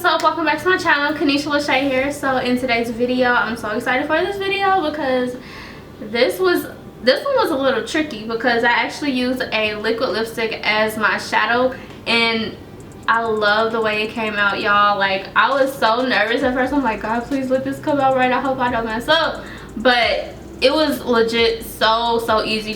what's up? Welcome back to my channel. Kanisha Lachey here. So in today's video, I'm so excited for this video because this one was a little tricky because I actually used a liquid lipstick as my shadow, and I love the way it came out, y'all. Like, I was so nervous at first. I'm like, God, please let this come out right. I hope I don't mess up. But it was legit so easy.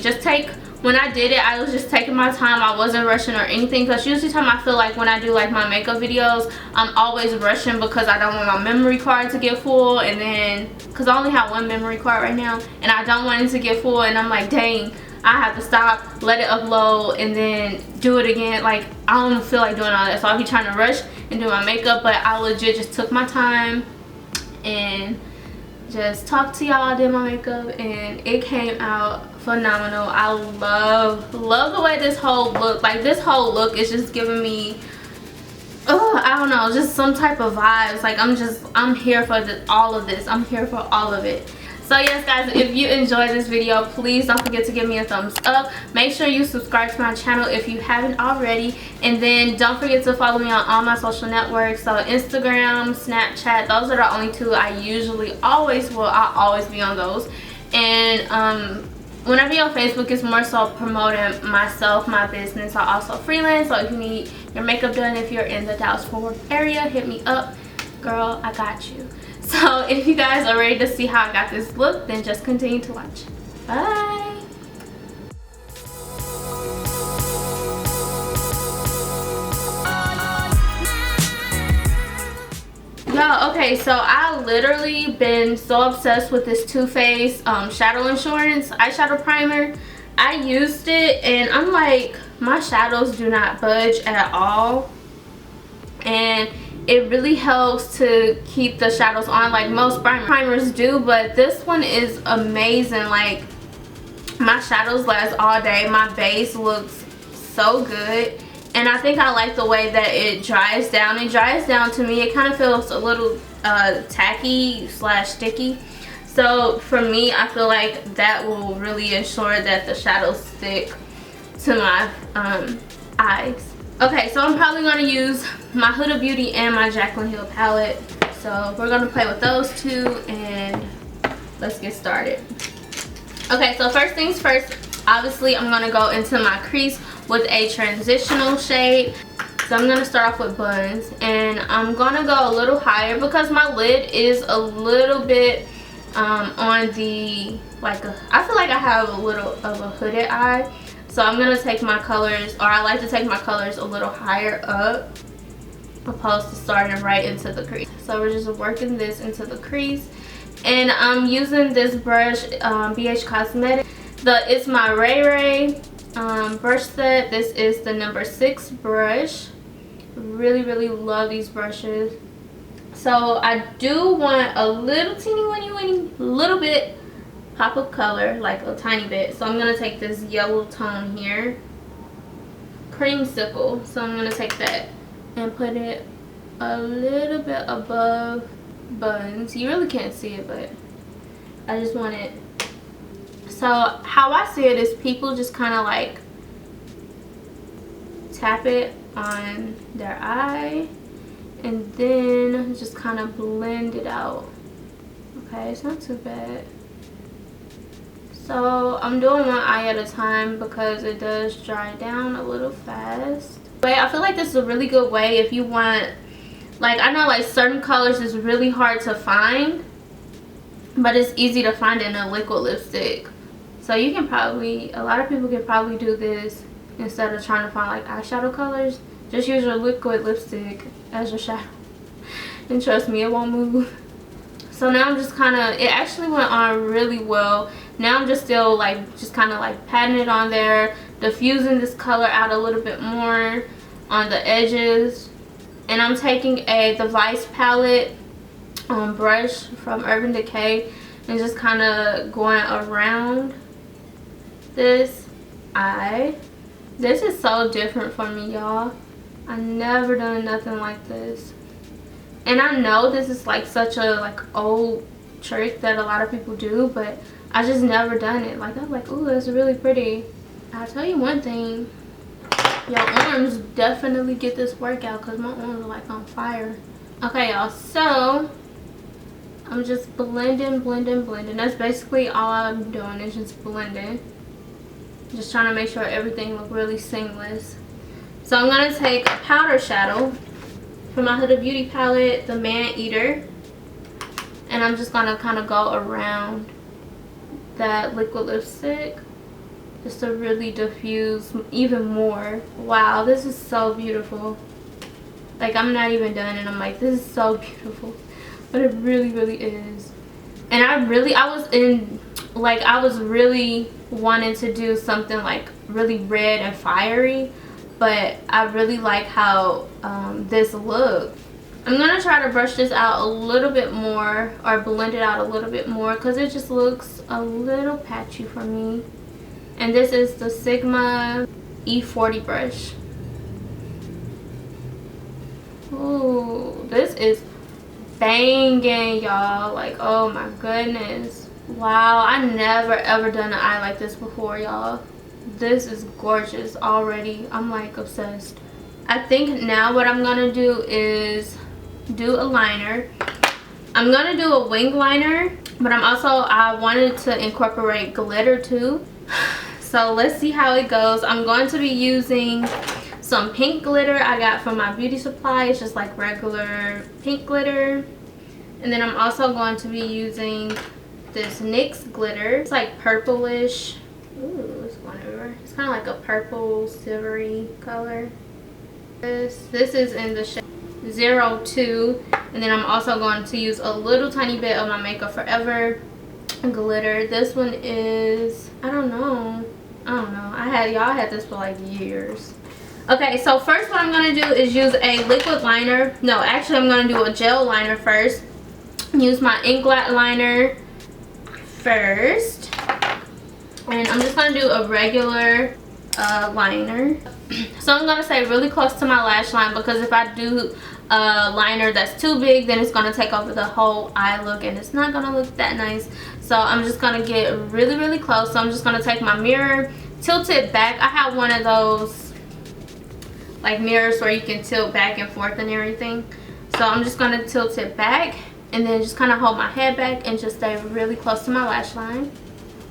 When I did it, I was just taking my time. I wasn't rushing or anything, because usually time I feel like when I do like my makeup videos, I'm always rushing because I don't want my memory card to get full, and then because I only have one memory card right now, and I don't want it to get full, and I'm like, dang, I have to stop, let it upload, and then do it again. Like, I don't feel like doing all that, so I'll be trying to rush and do my makeup. But I legit just took my time and just talked to y'all, did my makeup, and it came out phenomenal. I love the way this whole look, like this whole look is just giving me, I don't know, just some type of vibes. Like, I'm here for all of this. I'm here for all of it. So yes guys, if you enjoyed this video, please don't forget to give me a thumbs up. Make sure you subscribe to my channel if you haven't already, and then don't forget to follow me on all my social networks. So Instagram, Snapchat, those are the only two I usually always will. I'll always be on those. And when I be on Facebook, it's more so promoting myself, my business. I also freelance, so if you need your makeup done, if you're in the Dallas-Fort Worth area, hit me up. Girl, I got you. So if you guys are ready to see how I got this look, then just continue to watch. Bye. Y'all, okay, so I literally been so obsessed with this Too Faced Shadow Insurance eyeshadow primer. I used it and I'm like, my shadows do not budge at all, and it really helps to keep the shadows on like most primers do, but this one is amazing. Like, my shadows last all day. My base looks so good, and I think I like the way that it dries down. It dries down to me, it kind of feels a little tacky / sticky. So for me, I feel like that will really ensure that the shadows stick to my eyes. Okay, so I'm probably going to use my Huda Beauty and my Jaclyn Hill palette. So we're going to play with those two, and let's get started. Okay, so first things first, obviously I'm going to go into my crease with a transitional shade. So I'm going to start off with Buns, and I'm going to go a little higher because my lid is a little bit on the, like, I feel like I have a little of a hooded eye. So I'm going to take my colors, or I like to take my colors a little higher up opposed to starting right into the crease. So we're just working this into the crease. And I'm using this brush, BH Cosmetics. It's my Ray Ray brush set. This is the number 6 brush. Really love these brushes. So I do want a little teeny weeny little bit pop of color, like a tiny bit. So I'm going to take this yellow tone here, Creamscicle. So I'm going to take that and put it a little bit above Buns. You really can't see it, but I just want it. So how I see it is people just kind of like tap it on their eye and then just kind of blend it out. Okay, it's not too bad. So I'm doing one eye at a time because it does dry down a little fast. But I feel like this is a really good way if you want, like, I know like certain colors is really hard to find, but it's easy to find in a liquid lipstick. So you can probably, a lot of people can probably do this instead of trying to find like eyeshadow colors. Just use your liquid lipstick as your shadow, and trust me, it won't move. So now I'm just kind of, it actually went on really well. Now I'm just still like, just kind of like patting it on there, diffusing this color out a little bit more on the edges. And I'm taking the Vice palette brush from Urban Decay and just kind of going around this eye. This is so different for me, y'all. I never done nothing like this. And I know this is like such a like old trick that a lot of people do, but I just never done it. Like, I'm like, ooh, that's really pretty. I'll tell you one thing, your arms definitely get this workout because my arms are like on fire. Okay, y'all, so I'm just blending. That's basically all I'm doing, is just blending. Just trying to make sure everything looks really seamless. So I'm going to take a powder shadow from my Huda Beauty palette, the Man Eater. And I'm just going to kind of go around that liquid lipstick just to really diffuse even more. Wow, this is so beautiful. Like, I'm not even done and I'm like, this is so beautiful. But it really is. And I was really wanting to do something like really red and fiery, but I really like how this looked. I'm gonna try to brush this out a little bit more, or blend it out a little bit more, because it just looks a little patchy for me. And this is the Sigma E40 brush. Ooh, this is banging, y'all. Like, oh my goodness. Wow, I never ever done an eye like this before, y'all. This is gorgeous already. I'm like obsessed. I think now what I'm gonna do is do a liner. I'm gonna do a wing liner, but I wanted to incorporate glitter too. So let's see how it goes. I'm going to be using some pink glitter I got from my beauty supply. It's just like regular pink glitter. And then I'm also going to be using this NYX glitter. It's like purplish. Ooh, it's going everywhere. It's kind of like a purple silvery color. This is in the shade 02. And then I'm also going to use a little tiny bit of my Makeup Forever glitter. This one is, I don't know. Y'all had this for like years. Okay, so first what I'm going to do is use a liquid liner. No, actually I'm going to do a gel liner first. Use my Inglot liner first. And I'm just going to do a regular liner. So I'm going to stay really close to my lash line, because if I do a liner that's too big, then it's going to take over the whole eye look and it's not going to look that nice. So I'm just going to get really close. So I'm just going to take my mirror, tilt it back. I have one of those like mirrors where you can tilt back and forth and everything. So I'm just going to tilt it back and then just kind of hold my head back and just stay really close to my lash line.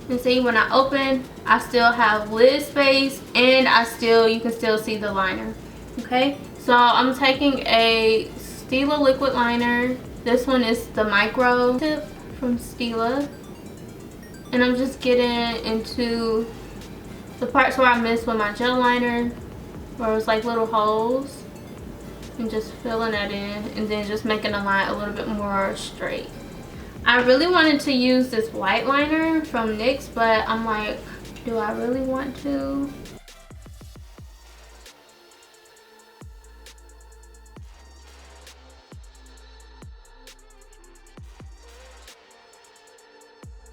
And see, when I open, I still have lid space, and you can still see the liner. Okay, so I'm taking a Stila liquid liner. This one is the micro tip from Stila, and I'm just getting into the parts where I missed with my gel liner, where it was like little holes, and just filling that in, and then just making the line a little bit more straight. I really wanted to use this white liner from NYX, but I'm like, do I really want to?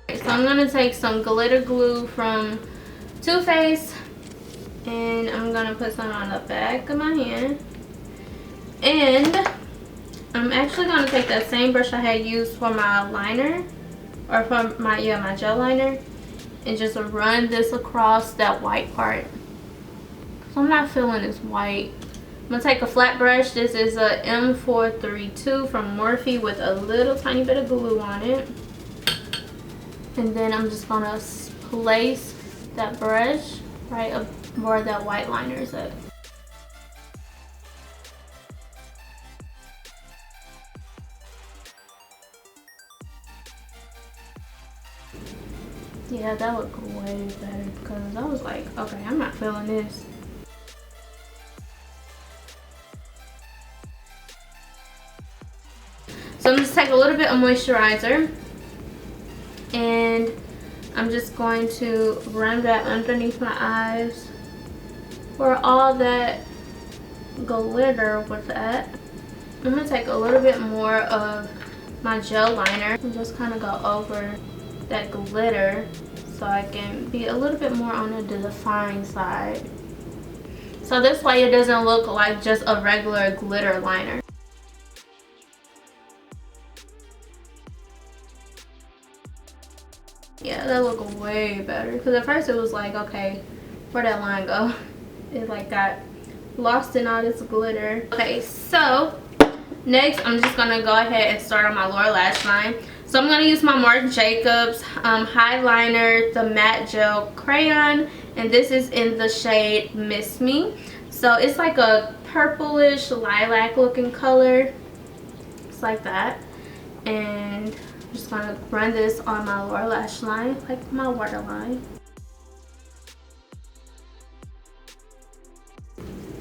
So I'm going to take some glitter glue from Too Faced, and I'm going to put some on the back of my hand. And I'm actually going to take that same brush I had used for my liner, or for my gel liner, and just run this across that white part. So I'm not feeling this white. I'm going to take a flat brush. This is a M432 from Morphe with a little tiny bit of glue on it. And then I'm just going to place that brush right up where that white liner is at. Yeah, that looked way better, because I was like, okay, I'm not feeling this. So I'm just take a little bit of moisturizer, and I'm just going to run that underneath my eyes where all that glitter was at. I'm going to take a little bit more of my gel liner and just kind of go over that glitter so I can be a little bit more on the defined side. So this way it doesn't look like just a regular glitter liner. Yeah, that looked way better, because at first it was like, okay, where'd that line go? It like got lost in all this glitter. Okay, so Next, I'm just gonna go ahead and start on my lower lash line. So I'm gonna use my Marc Jacobs Highliner, the matte gel crayon, and this is in the shade Miss Me. So it's like a purplish lilac looking color. It's like that. And I'm just gonna run this on my lower lash line, like my waterline.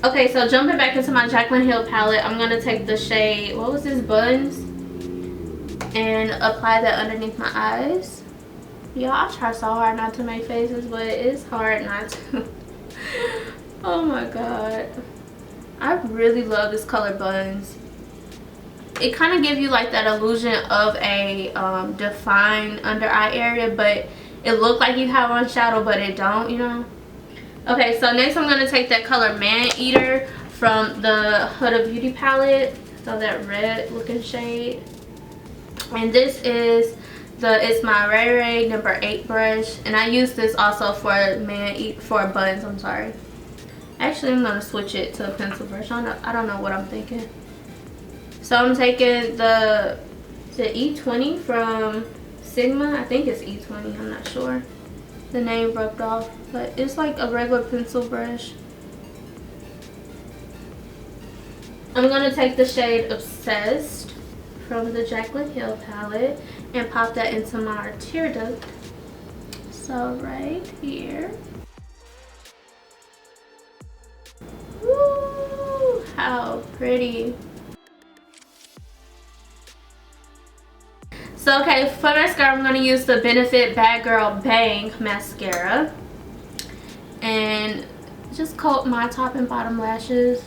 Okay, so jumping back into my Jaclyn Hill palette, I'm gonna take the shade, what was this, Buns, and apply that underneath my eyes. Y'all, I try so hard not to make faces, but it's hard not to. Oh my god, I really love this color, Buns. It kind of gives you like that illusion of a defined under eye area, but it look like you have on shadow, but it don't, you know. Okay, so next I'm going to take that color Man Eater from the Huda Beauty palette. So that red looking shade. And this is it's my Ray Ray number 8 brush. And I use this also for Buns, I'm sorry. Actually, I'm going to switch it to a pencil brush. I don't know what I'm thinking. So I'm taking the E20 from Sigma. I think it's E20, I'm not sure. The name rubbed off, but it's like a regular pencil brush. I'm going to take the shade Obsessed from the Jaclyn Hill palette and pop that into my tear duct. So right here. Woo! How pretty. So okay, for mascara, I'm going to use the Benefit Bad Girl Bang mascara. And just coat my top and bottom lashes.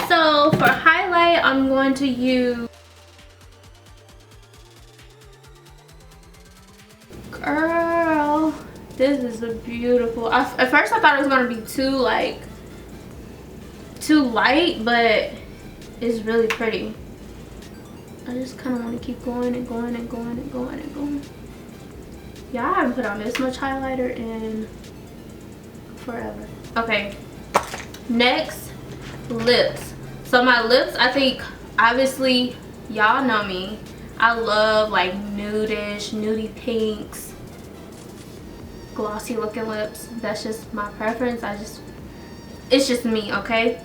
So for highlight, I'm going to use... Girl, this is a beautiful... At first I thought it was going to be too light, but it's really pretty. I just kind of want to keep going and going and going and going and going. Yeah, I haven't put on this much highlighter in forever. Okay, next, lips. So my lips, I think, obviously, y'all know me. I love like nudish, nudie pinks, glossy looking lips. That's just my preference. It's just me, okay?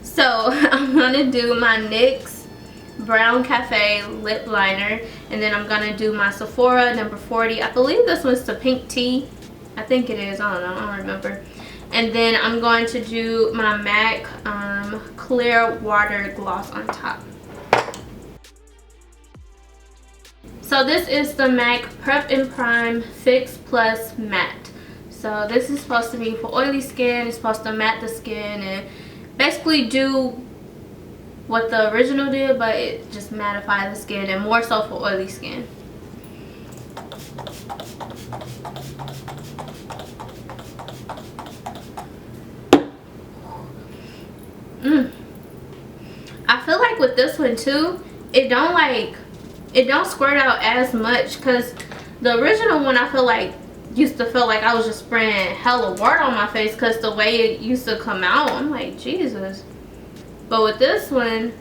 So I'm gonna do my NYX Browncafe lip liner, and then I'm gonna do my Sephora number 40. I believe this was the pink tea. I think it is. I don't know. I don't remember. And then I'm going to do my MAC clear water gloss on top. So this is the MAC Prep and Prime Fix Plus Matte. So this is supposed to be for oily skin. It's supposed to matte the skin and basically do what the original did, but it just mattify the skin, and more so for oily skin. I feel like with this one too, it don't squirt out as much, because the original one I feel like used to feel like I was just spraying hella water on my face, because the way it used to come out, I'm like, Jesus. But with this one,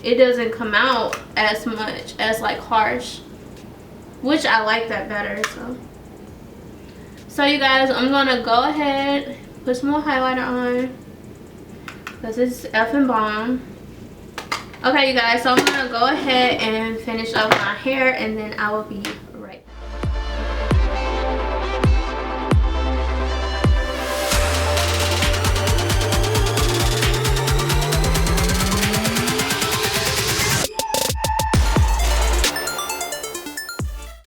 it doesn't come out as much as like harsh, which I like that better. So you guys, I'm gonna go ahead, put some more highlighter on, because it's effing bomb. Okay you guys, so I'm gonna go ahead and finish up my hair, and then I will be